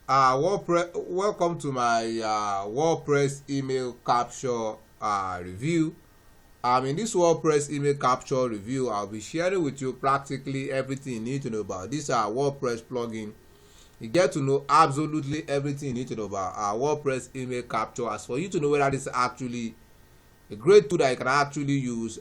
WordPress, welcome to my WordPress email capture review. In this WordPress email capture review, I'll be sharing with you practically everything you need to know about this WordPress plugin. You get to know absolutely everything you need to know about our WordPress email capture, as for you to know whether this is actually a great tool that you can actually use,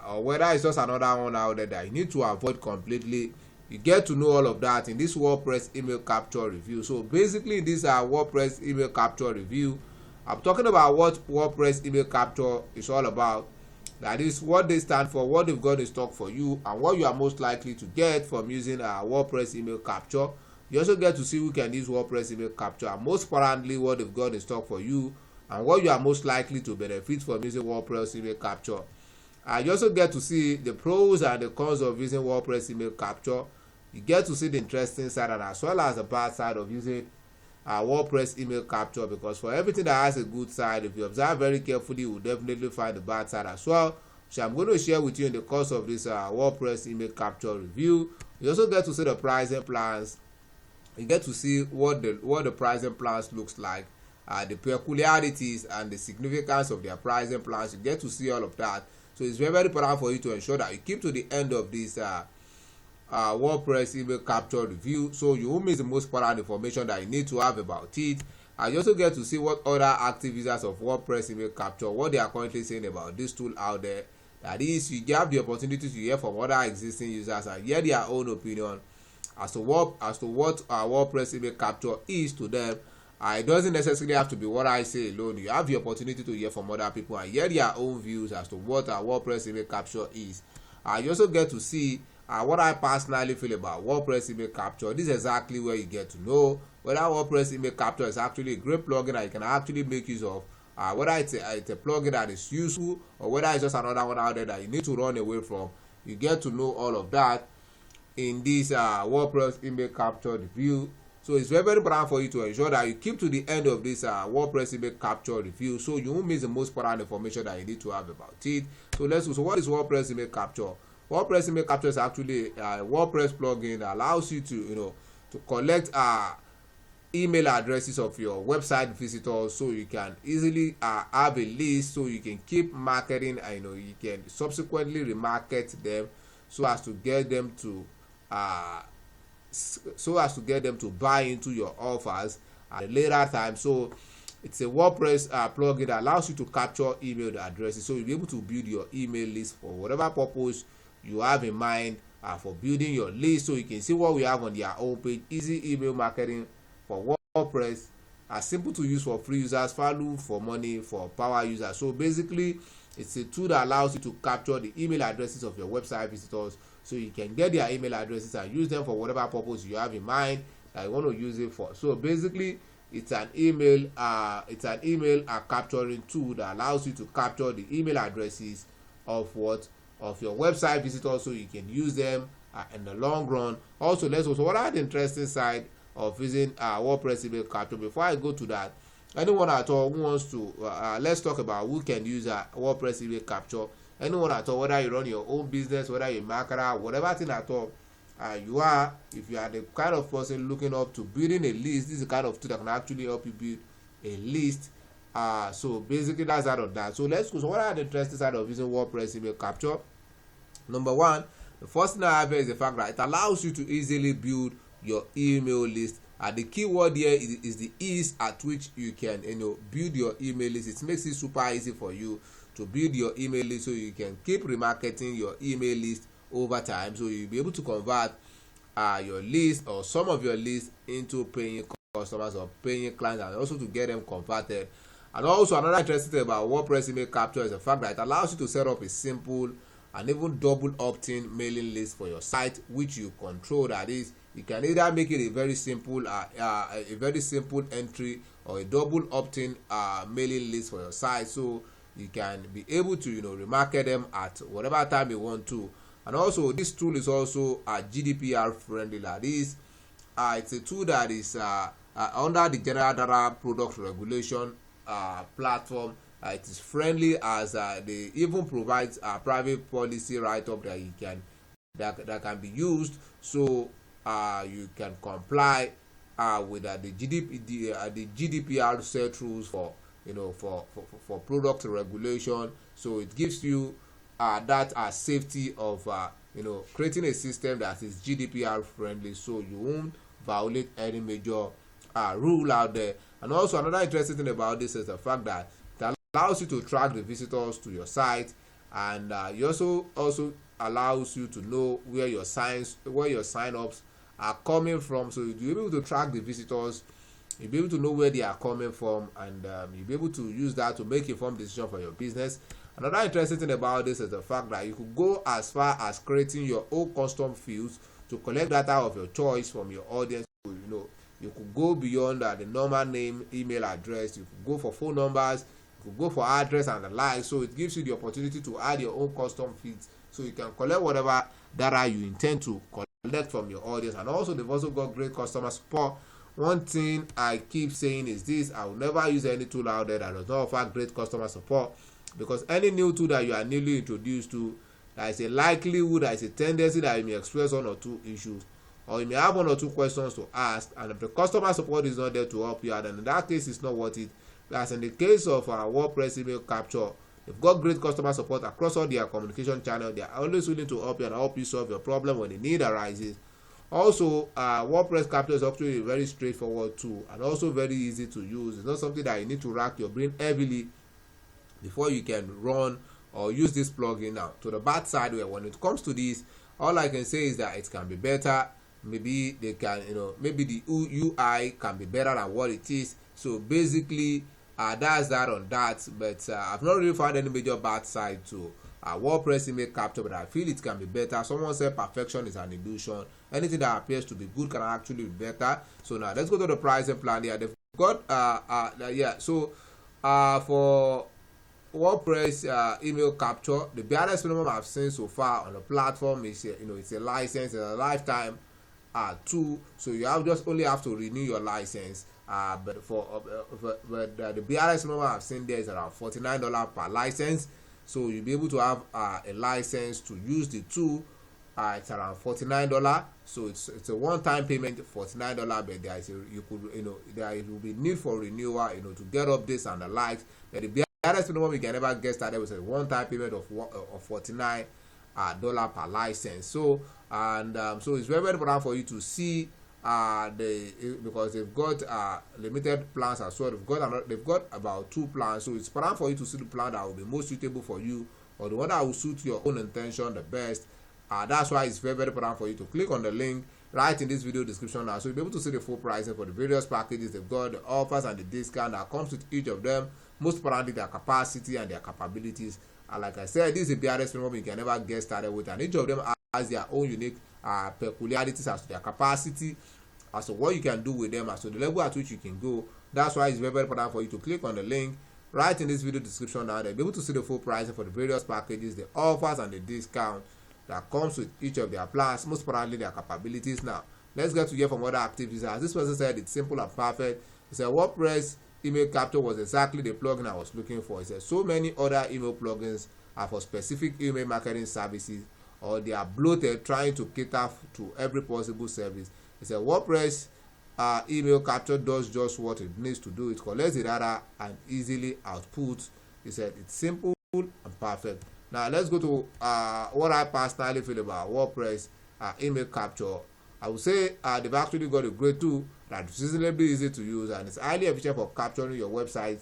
or whether it's just another one out there that you need to avoid completely. You get to know all of that in this WordPress email capture review. So basically, this WordPress email capture review, I'm talking about what WordPress email capture is all about. That is what they stand for, what they've got in stock for you, and what you are most likely to get from using WordPress email capture. You also get to see who can use WordPress email capture, and most importantly, what they've got in stock for you and what you are most likely to benefit from using WordPress email capture. You also get to see the pros and the cons of using WordPress email capture. You get to see the interesting side and as well as the bad side of using WordPress email capture, because for everything that has a good side, if you observe very carefully, you will definitely find the bad side as well. So I'm going to share with you in the course of this WordPress email capture review. You also get to see the pricing plans. You get to see what the pricing plans looks like, the peculiarities and the significance of their pricing plans. You get to see all of that. So it's very, very important for you to ensure that you keep to the end of this WordPress email capture review, so you won't miss the most important information that you need to have about it. You also get to see what other active users of WordPress email capture, what they are currently saying about this tool out there. That is, you have the opportunity to hear from other existing users and hear their own opinion as to what WordPress email capture is to them. It doesn't necessarily have to be what I say alone. You have the opportunity to hear from other people and hear their own views as to what WordPress email capture is. You also get to see what I personally feel about WordPress email capture. This is exactly where you get to know whether WordPress email capture is actually a great plugin that you can actually make use of, whether it's a plugin that is useful or whether it's just another one out there that you need to run away from. You get to know all of that in this WordPress email capture review. So it's very, very important for you to ensure that you keep to the end of this WordPress email capture review, so you won't miss the most important information that you need to have about it. So what is WordPress email capture? WordPress email capture is actually a WordPress plugin that allows you to collect email addresses of your website visitors, so you can easily have a list, so you can keep marketing and you can subsequently remarket them so as to get them to buy into your offers at a later time. So it's a WordPress plugin that allows you to capture email addresses, so you'll be able to build your email list for whatever purpose you have in mind for building your list. So you can see what we have on their homepage: easy email marketing for WordPress, simple to use for free users, value for money for power users. So basically, it's a tool that allows you to capture the email addresses of your website visitors, so you can get their email addresses and use them for whatever purpose you have in mind that you want to use it for. So basically, it's an email capturing tool that allows you to capture the email addresses of your website visitors, so you can use them in the long run. Also, what are the interesting side of using WordPress email capture? Before I go to that, anyone at all who wants to let's talk about who can use WordPress email capture. Anyone at all, whether you run your own business, whether you're a marketer, whatever thing at all you are, if you are the kind of person looking up to building a list, this is the kind of tool that can actually help you build a list. So basically, that's out of that. So let's go. So what are the interesting side of using WordPress email capture? Number one, the first thing I have here is the fact that it allows you to easily build your email list. The keyword here is the ease at which you can build your email list. It makes it super easy for you to build your email list, so you can keep remarketing your email list over time. So you'll be able to convert your list or some of your list into paying customers or paying clients, and also to get them converted. And also, another interesting thing about WordPress email capture is the fact that it allows you to set up a simple and even double opt-in mailing list for your site, which you control. That is, you can either make it a very simple entry or a double opt-in mailing list for your site, so you can be able to remarket them at whatever time you want to. And also, this tool is also GDPR friendly. That is, it's a tool that is under the General Data Product Regulation platform. It is friendly, as they even provides a private policy write-up that can be used, so you can comply with the GDPR set rules for for product regulation. So it gives you that safety of creating a system that is GDPR friendly, so you won't violate any major rule out there. And also another interesting thing about this is the fact that it allows you to track the visitors to your site, and it also allows you to know where your sign-ups are coming from. So you'll be able to track the visitors, you'll be able to know where they are coming from, and you'll be able to use that to make informed decision for your business. Another interesting thing about this is the fact that you could go as far as creating your own custom fields to collect data of your choice from your audience. You could go beyond the normal name, email address. You could go for phone numbers, you could go for address and the like. So it gives you the opportunity to add your own custom fields, so you can collect whatever data you intend to collect from your audience. And also they've also got great customer support. One thing I keep saying is this: I will never use any tool out there that does not offer great customer support, because any new tool that you are newly introduced to, there is a likelihood, there is a tendency that you may express one or two issues, or you may have one or two questions to ask, and if the customer support is not there to help you out, then in that case it's not worth it. As in the case of WordPress email capture, they've got great customer support across all their communication channels. They are always willing to help you and help you solve your problem when the need arises. Also, WordPress capture is actually a very straightforward tool and also very easy to use. It's not something that you need to rack your brain heavily before you can run or use this plugin. Now, to the bad side, where when it comes to this, all I can say is that it can be better. Maybe they can, maybe the UI can be better than what it is. So basically, that's that on that. But I've not really found any major bad side to WordPress email capture, but I feel it can be better. Someone said perfection is an illusion. Anything that appears to be good can actually be better. So now let's go to the pricing plan here. They've got for WordPress email capture, the barest minimum I've seen so far on the platform is it's a license, it's a lifetime tool. So you only have to renew your license. But the barest minimum I've seen there is around $49 per license. So you'll be able to have a license to use the tool. It's around $49. So it's a one-time payment, $49. But there is there will be need for renewal, to get updates and the likes. But the barest minimum you can ever get started with a one-time payment of $49 per license. So so it's very, very important for you to see because they've got limited plans as well. They've got about 2 plans, so it's important for you to see the plan that will be most suitable for you, or the one that will suit your own intention the best. That's why it's very, very important for you to click on the link right in this video description now, so you'll be able to see the full pricing for the various packages. They've got the offers and the discount that comes with each of them, most importantly their capacity and their capabilities. And like I said, this is the barest minimum you can ever get started with, and each of them has their own unique peculiarities as to their capacity, as to what you can do with them, as to the level at which you can go. That's why it's very, very important for you to click on the link right in this video description now. They'll be able to see the full pricing for the various packages, the offers and the discount that comes with each of their plans, most importantly their capabilities. Now let's get to hear from other activities. As this person said, it's simple and perfect. He said WordPress email capture was exactly the plugin I was looking for. He said so many other email plugins are for specific email marketing services, or they are bloated trying to cater to every possible service. He said WordPress email capture does just what it needs to do. It collects the data and easily outputs. He said it's simple and perfect. Now let's go to what I personally feel about WordPress email capture. I would say they've actually got a great tool that is reasonably easy to use, and it's highly efficient for capturing your website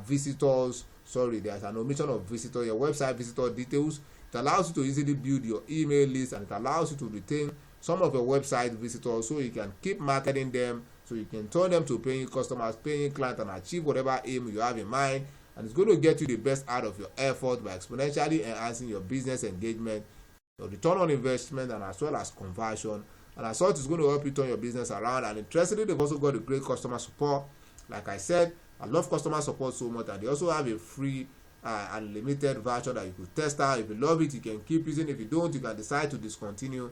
visitors. Sorry, there's an omission of visitor. Your website visitor details. It allows you to easily build your email list, and it allows you to retain some of your website visitors, so you can keep marketing them, so you can turn them to paying customers, paying clients, and achieve whatever aim you have in mind. And it's going to get you the best out of your effort by exponentially enhancing your business engagement, your return on investment, and as well as conversion. And as such, it's going to help you turn your business around. And interestingly, they've also got a great customer support. Like I said, I love customer support so much, and they also have a free unlimited version that you could test out. If you love it, you can keep using it. If you don't, you can decide to discontinue.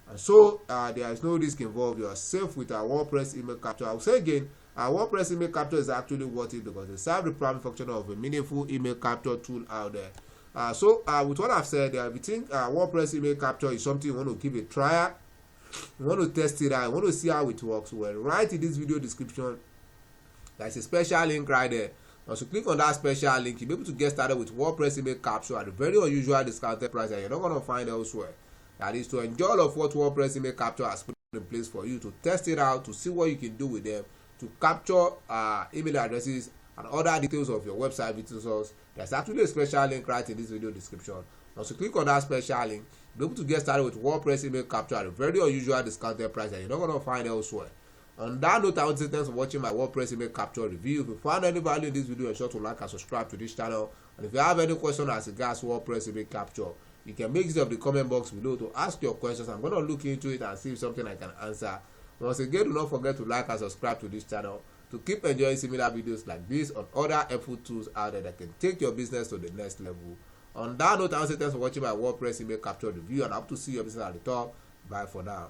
And so there is no risk involved. You are safe with our WordPress email capture. I will say again, our WordPress email capture is actually worth it because they serve the primary function of a meaningful email capture tool out there. So with what I've said, if you think WordPress email capture is something you want to give a try, You want to test it out, you want to see how it works well, right in this video description there's a special link right there. Once you click on that special link, you'll be able to get started with WordPress email capture at a very unusual discounted price that you're not going to find elsewhere. That is to enjoy all of what WordPress email capture has put in place for you, to test it out, to see what you can do with them, to capture email addresses and other details of your website visitors. There's actually a special link right in this video description. Once you click on that special link, you'll be able to get started with WordPress email capture at a very unusual discounted price that you're not going to find elsewhere. On that note, I want to say thanks for watching my WordPress email capture review. If you found any value in this video, ensure to like and subscribe to this channel. And if you have any question as regards WordPress email capture, you can make use of the comment box below to ask your questions. I'm going to look into it and see if something I can answer. Once again, do not forget to like and subscribe to this channel to keep enjoying similar videos like this on other helpful tools out there that can take your business to the next level. On that note, I want to say thanks for watching my WordPress email capture review, and I hope to see your business at the top. Bye for now.